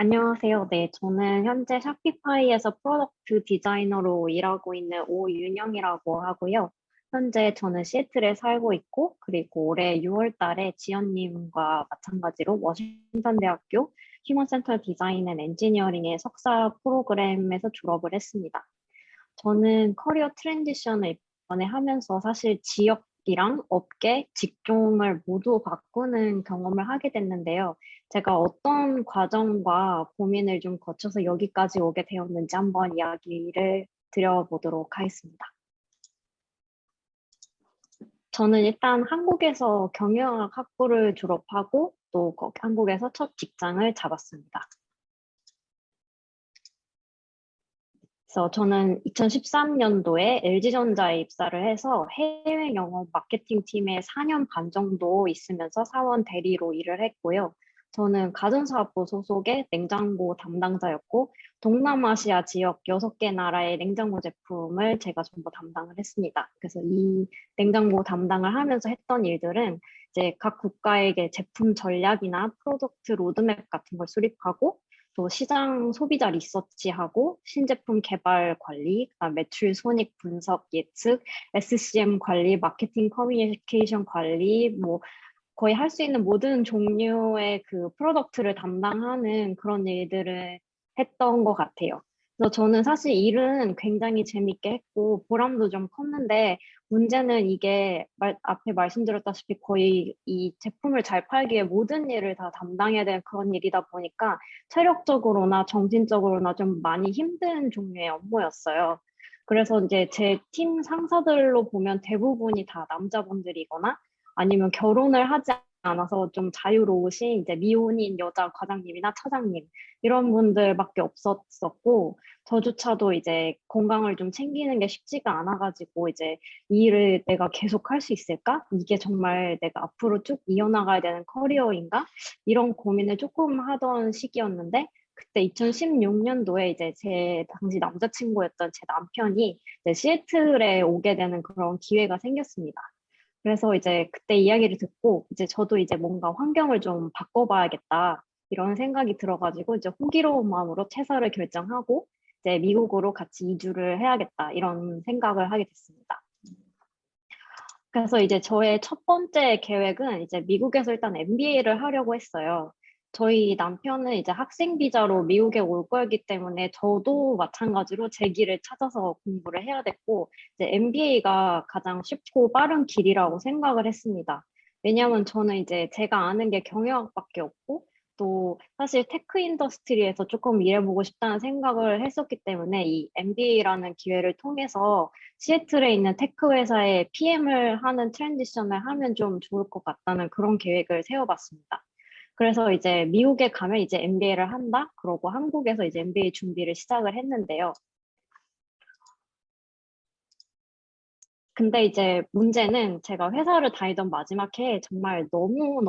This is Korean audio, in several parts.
안녕하세요. 네, 저는 현재 샤피파이에서 프로덕트 디자이너로 일하고 있는 오윤영이라고 하고요. 현재 저는 시애틀에 살고 있고, 그리고 올해 6월 달에 지연님과 마찬가지로 워싱턴 대학교 휴먼 센터 디자인 앤 엔지니어링의 석사 프로그램에서 졸업을 했습니다. 저는 커리어 트랜지션을 이번에 하면서 사실 지역이랑 업계, 직종을 모두 바꾸는 경험을 하게 됐는데요. 제가 어떤 과정과 고민을 좀 거쳐서 여기까지 오게 되었는지 한번 이야기를 드려보도록 하겠습니다. 저는 일단 한국에서 경영학 학부를 졸업하고 또 한국에서 첫 직장을 잡았습니다. 그래서 저는 2013년도에 LG전자에 입사를 해서 해외 영업 마케팅 팀에 4년 반 정도 있으면서 사원 대리로 일을 했고요. 저는 가전사업부 소속의 냉장고 담당자였고, 동남아시아 지역 6개 나라의 냉장고 제품을 제가 전부 담당을 했습니다. 그래서 이 냉장고 담당을 하면서 했던 일들은 이제 각 국가에게 제품 전략이나 프로덕트 로드맵 같은 걸 수립하고, 또 시장 소비자 리서치하고 신제품 개발 관리, 그다음 매출 손익 분석 예측, SCM 관리, 마케팅 커뮤니케이션 관리, 뭐 거의 할 수 있는 모든 종류의 그 프로덕트를 담당하는 그런 일들을 했던 것 같아요. 그래서 저는 사실 일은 굉장히 재밌게 했고 보람도 좀 컸는데 문제는 이게 앞에 말씀드렸다시피 거의 이 제품을 잘 팔기 위해 모든 일을 다 담당해야 되는 그런 일이다 보니까 체력적으로나 정신적으로나 좀 많이 힘든 종류의 업무였어요. 그래서 이제 제 팀 상사들로 보면 대부분이 다 남자분들이거나 아니면 결혼을 하지 않아서 좀 자유로우신 이제 미혼인 여자 과장님이나 차장님 이런 분들밖에 없었었고 저조차도 이제 건강을 좀 챙기는 게 쉽지가 않아가지고 이제 이 일을 내가 계속 할 수 있을까? 이게 정말 내가 앞으로 쭉 이어나가야 되는 커리어인가? 이런 고민을 조금 하던 시기였는데 그때 2016년도에 이제 제 당시 남자친구였던 제 남편이 이제 시애틀에 오게 되는 그런 기회가 생겼습니다. 그래서 이제 그때 이야기를 듣고 이제 저도 이제 뭔가 환경을 좀 바꿔봐야겠다 이런 생각이 들어가지고 이제 호기로운 마음으로 퇴사를 결정하고 이제 미국으로 같이 이주를 해야겠다 이런 생각을 하게 됐습니다. 그래서 이제 저의 첫 번째 계획은 이제 미국에서 일단 MBA를 하려고 했어요. 저희 남편은 이제 학생 비자로 미국에 올 거였기 때문에 저도 마찬가지로 제 길을 찾아서 공부를 해야 됐고, 이제 MBA가 가장 쉽고 빠른 길이라고 생각을 했습니다. 왜냐하면 저는 이제 제가 아는 게 경영학밖에 없고, 또 사실 테크 인더스트리에서 조금 일해보고 싶다는 생각을 했었기 때문에 이 MBA라는 기회를 통해서 시애틀에 있는 테크 회사에 PM을 하는 트랜지션을 하면 좀 좋을 것 같다는 그런 계획을 세워봤습니다. 그래서 이제 미국에 가면 이제 MBA를 한다? 그러고 한국에서 이제 MBA 준비를 시작을 했는데요. 근데 이제 문제는 제가 회사를 다니던 마지막 해에 정말 너무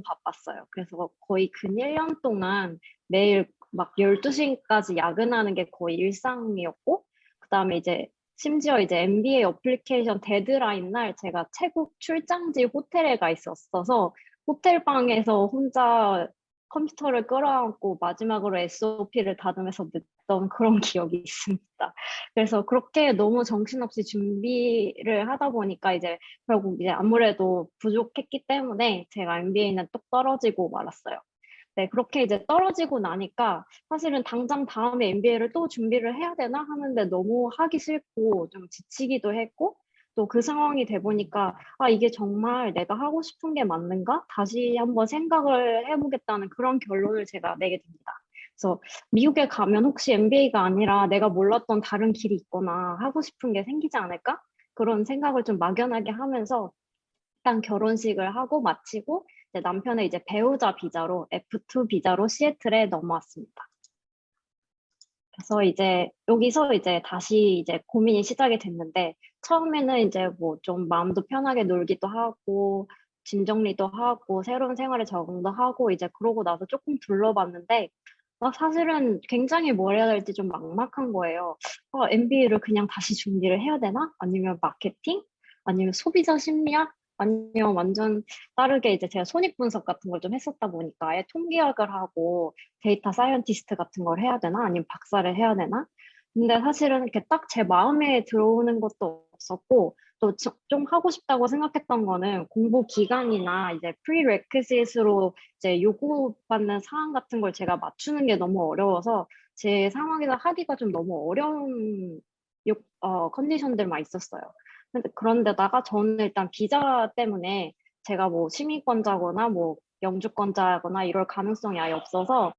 바빴어요. 그래서 거의 근 1년 동안 매일 막 12시까지 야근하는 게 거의 일상이었고, 그다음에 이제 심지어 이제 MBA 어플리케이션 데드라인 날 제가 태국 출장지 호텔에 가 있었어서 호텔 방에서 혼자 컴퓨터를 끌어안고 마지막으로 SOP를 다듬어서 냈던 그런 기억이 있습니다. 그래서 그렇게 너무 정신없이 준비를 하다 보니까 이제 결국 이제 아무래도 부족했기 때문에 제가 MBA는 뚝 떨어지고 말았어요. 네, 그렇게 이제 떨어지고 나니까 사실은 당장 다음에 MBA를 또 준비를 해야 되나 하는데 너무 하기 싫고 좀 지치기도 했고 또 그 상황이 돼 보니까 아, 이게 정말 내가 하고 싶은 게 맞는가? 다시 한번 생각을 해보겠다는 그런 결론을 제가 내게 됩니다. 그래서 미국에 가면 혹시 MBA가 아니라 내가 몰랐던 다른 길이 있거나 하고 싶은 게 생기지 않을까? 그런 생각을 좀 막연하게 하면서 일단 결혼식을 하고 마치고 이제 남편의 이제 배우자 비자로 F2 비자로 시애틀에 넘어왔습니다. 그래서 이제 여기서 이제 다시 이제 고민이 시작이 됐는데 처음에는 이제 뭐 좀 마음도 편하게 놀기도 하고 짐 정리도 하고 새로운 생활에 적응도 하고 이제 그러고 나서 조금 둘러봤는데 사실은 굉장히 뭘 해야 될지 좀 막막한 거예요. MBA를 그냥 다시 준비를 해야 되나? 아니면 마케팅? 아니면 소비자 심리학? 아니요, 완전 다르게 이제 제가 손익분석 같은 걸 좀 했었다 보니까 아예 통계학을 하고 데이터 사이언티스트 같은 걸 해야 되나? 아니면 박사를 해야 되나? 근데 사실은 이렇게 딱 제 마음에 들어오는 것도 없었고, 또 좀 하고 싶다고 생각했던 거는 공부 기간이나 이제 프리레퀴시트로 이제 요구받는 사항 같은 걸 제가 맞추는 게 너무 어려워서 제 상황에서 하기가 좀 너무 어려운 컨디션들만 있었어요. 그런데다가 저는 일단 비자 때문에 제가 뭐 시민권자거나 뭐 영주권자거나 이럴 가능성이 아예 없어서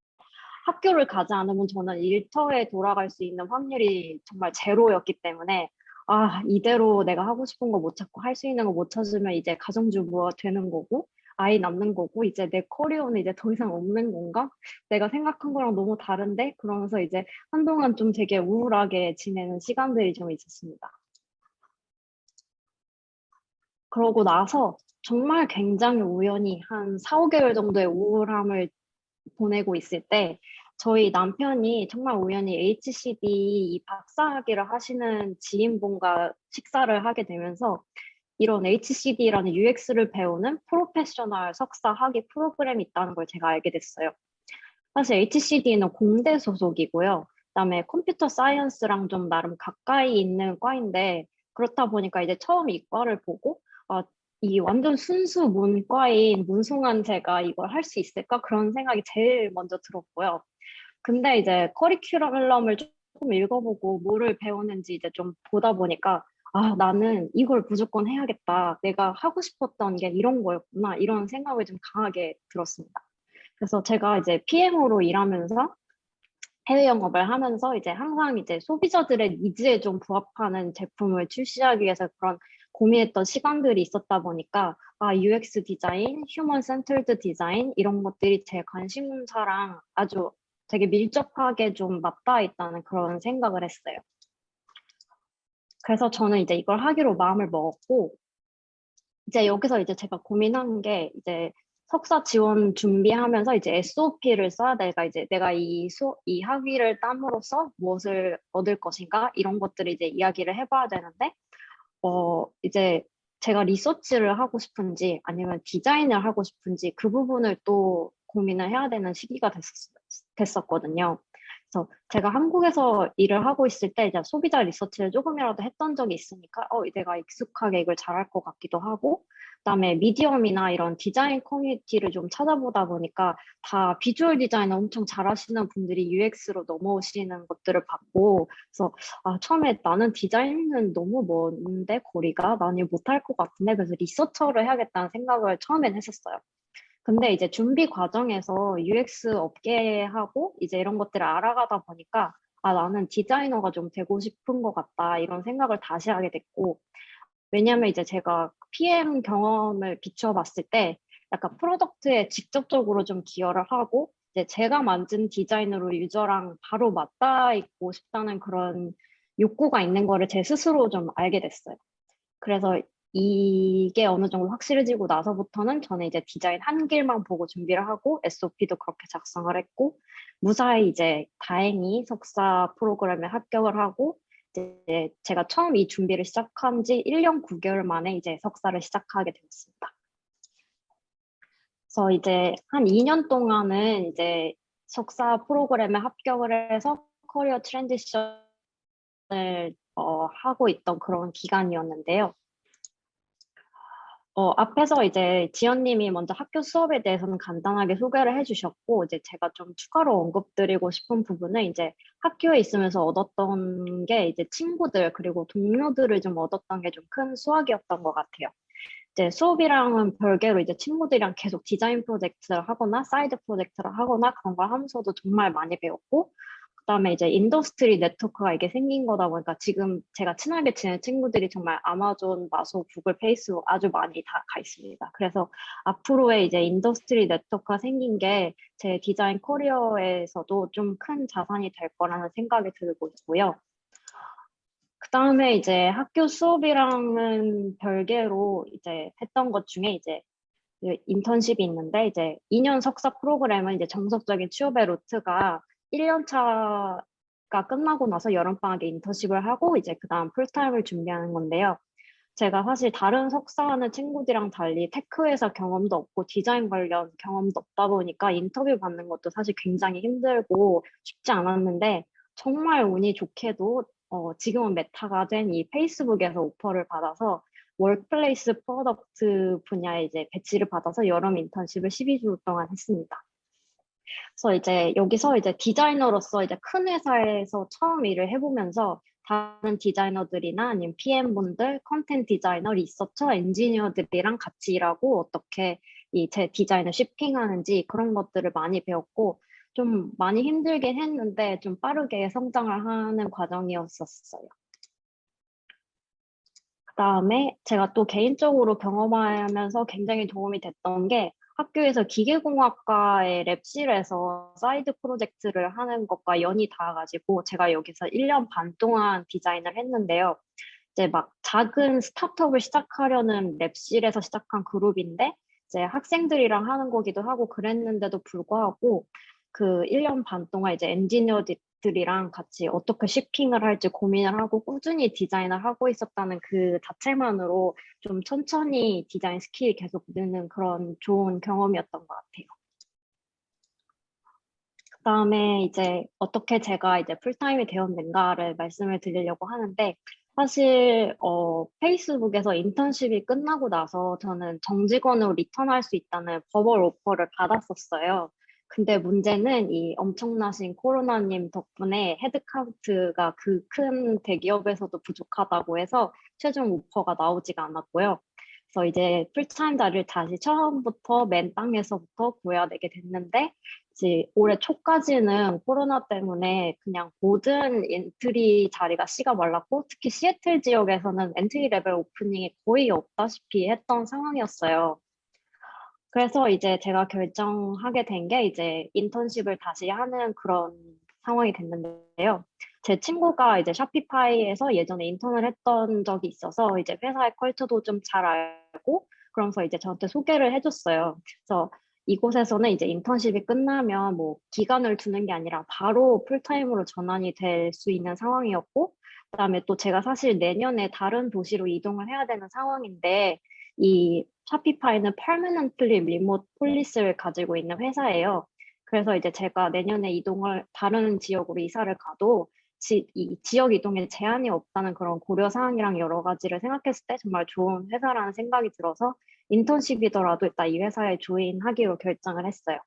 학교를 가지 않으면 저는 일터에 돌아갈 수 있는 확률이 정말 제로였기 때문에 아, 이대로 내가 하고 싶은 거 못 찾고 할 수 있는 거 못 찾으면 이제 가정주부가 되는 거고 아이 낳는 거고 이제 내 커리어는 이제 더 이상 없는 건가? 내가 생각한 거랑 너무 다른데? 그러면서 이제 한동안 좀 되게 우울하게 지내는 시간들이 좀 있었습니다. 그러고 나서 정말 굉장히 우연히 한 4, 5개월 정도의 우울함을 보내고 있을 때 저희 남편이 정말 우연히 HCD 이 박사학위를 하시는 지인분과 식사를 하게 되면서 이런 HCD라는 UX를 배우는 프로페셔널 석사 학위 프로그램이 있다는 걸 제가 알게 됐어요. 사실 HCD는 공대 소속이고요. 그다음에 컴퓨터 사이언스랑 좀 나름 가까이 있는 과인데 그렇다 보니까 이제 처음 이 과를 보고 아, 이 완전 순수 문과인 문송한 제가 이걸 할 수 있을까? 그런 생각이 제일 먼저 들었고요. 근데 이제 커리큘럼을 조금 읽어보고 뭐를 배우는지 이제 좀 보다 보니까 아, 나는 이걸 무조건 해야겠다. 내가 하고 싶었던 게 이런 거였구나. 이런 생각을 좀 강하게 들었습니다. 그래서 제가 이제 PM으로 일하면서 해외 영업을 하면서 이제 항상 이제 소비자들의 니즈에 좀 부합하는 제품을 출시하기 위해서 그런 고민했던 시간들이 있었다 보니까 아, UX 디자인, 휴먼 센터드 디자인 이런 것들이 제 관심사랑 아주 되게 밀접하게 좀 맞닿아 있다는 그런 생각을 했어요. 그래서 저는 이제 이걸 하기로 마음을 먹었고 이제 여기서 이제 제가 고민한 게 이제 석사 지원 준비하면서 이제 SOP를 써야 될까 이제 내가 이 학위를 땀으로써 무엇을 얻을 것인가 이런 것들을 이제 이야기를 해봐야 되는데 이제 제가 리서치를 하고 싶은지 아니면 디자인을 하고 싶은지 그 부분을 또 고민을 해야 되는 시기가 됐었거든요. 그래서 제가 한국에서 일을 하고 있을 때 이제 소비자 리서치를 조금이라도 했던 적이 있으니까 내가 익숙하게 이걸 잘할 것 같기도 하고 그다음에 미디엄이나 이런 디자인 커뮤니티를 좀 찾아보다 보니까 다 비주얼 디자인을 엄청 잘하시는 분들이 UX로 넘어오시는 것들을 봤고 그래서 아, 처음에 나는 디자인은 너무 먼데 거리가 나는 못할 것 같은데 그래서 리서처를 해야겠다는 생각을 처음엔 했었어요. 근데 이제 준비 과정에서 UX 업계하고 이제 이런 것들을 알아가다 보니까 아, 나는 디자이너가 좀 되고 싶은 것 같다 이런 생각을 다시 하게 됐고 왜냐면 이제 제가 PM 경험을 비추어 봤을 때 약간 프로덕트에 직접적으로 좀 기여를 하고 이제 제가 만든 디자인으로 유저랑 바로 맞닿아 있고 싶다는 그런 욕구가 있는 거를 제 스스로 좀 알게 됐어요. 그래서 이게 어느 정도 확실해지고 나서부터는 저는 이제 디자인 한 길만 보고 준비를 하고 SOP도 그렇게 작성을 했고 무사히 이제 다행히 석사 프로그램에 합격을 하고 이제 제가 처음 이 준비를 시작한 지 1년 9개월 만에 이제 석사를 시작하게 되었습니다. 그래서 이제 한 2년 동안은 이제 석사 프로그램에 합격을 해서 커리어 트랜지션을 하고 있던 그런 기간이었는데요. 앞에서 이제 지연님이 먼저 학교 수업에 대해서는 간단하게 소개를 해주셨고, 이제 제가 좀 추가로 언급드리고 싶은 부분은 이제 학교에 있으면서 얻었던 게 이제 친구들, 그리고 동료들을 좀 얻었던 게 좀 큰 수확이었던 것 같아요. 이제 수업이랑은 별개로 이제 친구들이랑 계속 디자인 프로젝트를 하거나 사이드 프로젝트를 하거나 그런 걸 하면서도 정말 많이 배웠고, 그다음에 이제 인더스트리 네트워크가 이게 생긴 거다 보니까 지금 제가 친하게 지낸 친구들이 정말 아마존, 마소, 구글, 페이스북 아주 많이 다 가 있습니다. 그래서 앞으로의 이제 인더스트리 네트워크가 생긴 게 제 디자인 커리어에서도 좀 큰 자산이 될 거라는 생각이 들고 있고요. 그다음에 이제 학교 수업이랑은 별개로 이제 했던 것 중에 이제 그 인턴십이 있는데 이제 2년 석사 프로그램은 이제 정석적인 취업의 루트가 1년 차가 끝나고 나서 여름방학에 인턴십을 하고 이제 그다음 풀타임을 준비하는 건데요. 제가 사실 다른 석사하는 친구들이랑 달리 테크 회사 경험도 없고 디자인 관련 경험도 없다 보니까 인터뷰 받는 것도 사실 굉장히 힘들고 쉽지 않았는데 정말 운이 좋게도 지금은 메타가 된 이 페이스북에서 오퍼를 받아서 월크플레이스 프로덕트 분야에 이제 배치를 받아서 여름 인턴십을 12주 동안 했습니다. 그래서 이제 여기서 이제 디자이너로서 이제 큰 회사에서 처음 일을 해보면서 다른 디자이너들이나 아니면 PM분들, 컨텐트 디자이너, 리서처, 엔지니어들이랑 같이 일하고 어떻게 이 제 디자인을 shipping하는지 그런 것들을 많이 배웠고 좀 많이 힘들긴 했는데 좀 빠르게 성장을 하는 과정이었었어요. 그다음에 제가 또 개인적으로 경험하면서 굉장히 도움이 됐던 게 학교에서 기계공학과의 랩실에서 사이드 프로젝트를 하는 것과 연이 닿아가지고 제가 여기서 1년 반 동안 디자인을 했는데요. 이제 막 작은 스타트업을 시작하려는 랩실에서 시작한 그룹인데 이제 학생들이랑 하는 거기도 하고 그랬는데도 불구하고 그 1년 반 동안 이제 엔지니어들이랑 같이 어떻게 shipping을 할지 고민을 하고 꾸준히 디자인을 하고 있었다는 그 자체만으로 좀 천천히 디자인 스킬이 계속 느는 그런 좋은 경험이었던 것 같아요. 그다음에 이제 어떻게 제가 이제 풀타임이 되었는가를 말씀을 드리려고 하는데 사실 페이스북에서 인턴십이 끝나고 나서 저는 정직원으로 리턴할 수 있다는 버벌 오퍼를 받았었어요. 근데 문제는 이 엄청나신 코로나님 덕분에 헤드카운트가 그 큰 대기업에서도 부족하다고 해서 최종 오퍼가 나오지가 않았고요. 그래서 이제 풀타임 자리를 다시 처음부터 맨 땅에서부터 구해야 되게 됐는데 이제 올해 초까지는 코로나 때문에 그냥 모든 엔트리 자리가 씨가 말랐고 특히 시애틀 지역에서는 엔트리 레벨 오프닝이 거의 없다시피 했던 상황이었어요. 그래서 이제 제가 결정하게 된 게 이제 인턴십을 다시 하는 그런 상황이 됐는데요. 제 친구가 이제 샤피파이에서 예전에 인턴을 했던 적이 있어서 이제 회사의 컬처도 좀 잘 알고 그러면서 이제 저한테 소개를 해줬어요. 그래서 이곳에서는 이제 인턴십이 끝나면 뭐 기간을 두는 게 아니라 바로 풀타임으로 전환이 될 수 있는 상황이었고 그다음에 또 제가 사실 내년에 다른 도시로 이동을 해야 되는 상황인데 이 샤피파이는 permanently remote policy를 가지고 있는 회사예요. 그래서 이제 제가 내년에 이동을 다른 지역으로 이사를 가도 이 지역 이동에 제한이 없다는 그런 고려 사항이랑 여러 가지를 생각했을 때 정말 좋은 회사라는 생각이 들어서 인턴십이더라도 일단 이 회사에 조인하기로 결정을 했어요.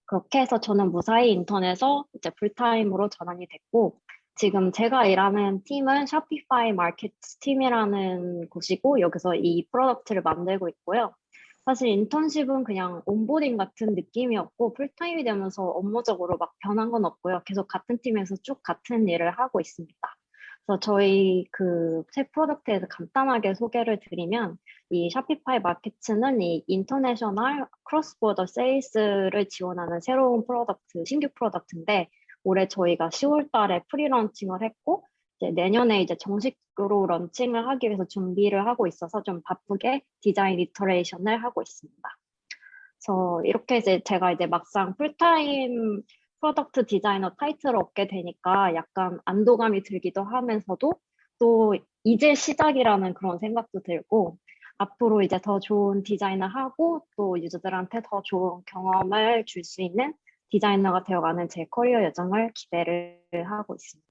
그렇게 해서 저는 무사히 인턴에서 이제 풀타임으로 전환이 됐고, 지금 제가 일하는 팀은 샤피파이 마켓 팀이라는 곳이고, 여기서 이 프로덕트를 만들고 있고요. 사실 인턴십은 그냥 온보딩 같은 느낌이었고, 풀타임이 되면서 업무적으로 막 변한 건 없고요. 계속 같은 팀에서 쭉 같은 일을 하고 있습니다. 그래서 저희 그 새 프로덕트에서 간단하게 소개를 드리면, 이 샤피파이 마켓츠는 이 인터내셔널 크로스보더 세일스를 지원하는 새로운 프로덕트, 신규 프로덕트인데 올해 저희가 10월 달에 프리런칭을 했고 이제 내년에 이제 정식으로 런칭을 하기 위해서 준비를 하고 있어서 좀 바쁘게 디자인 이터레이션을 하고 있습니다. 그래서 이렇게 이제 제가 이제 막상 풀타임 프로덕트 디자이너 타이틀을 얻게 되니까 약간 안도감이 들기도 하면서도 또 이제 시작이라는 그런 생각도 들고 앞으로 이제 더 좋은 디자인을 하고 또 유저들한테 더 좋은 경험을 줄 수 있는 디자이너가 되어가는 제 커리어 여정을 기대를 하고 있습니다.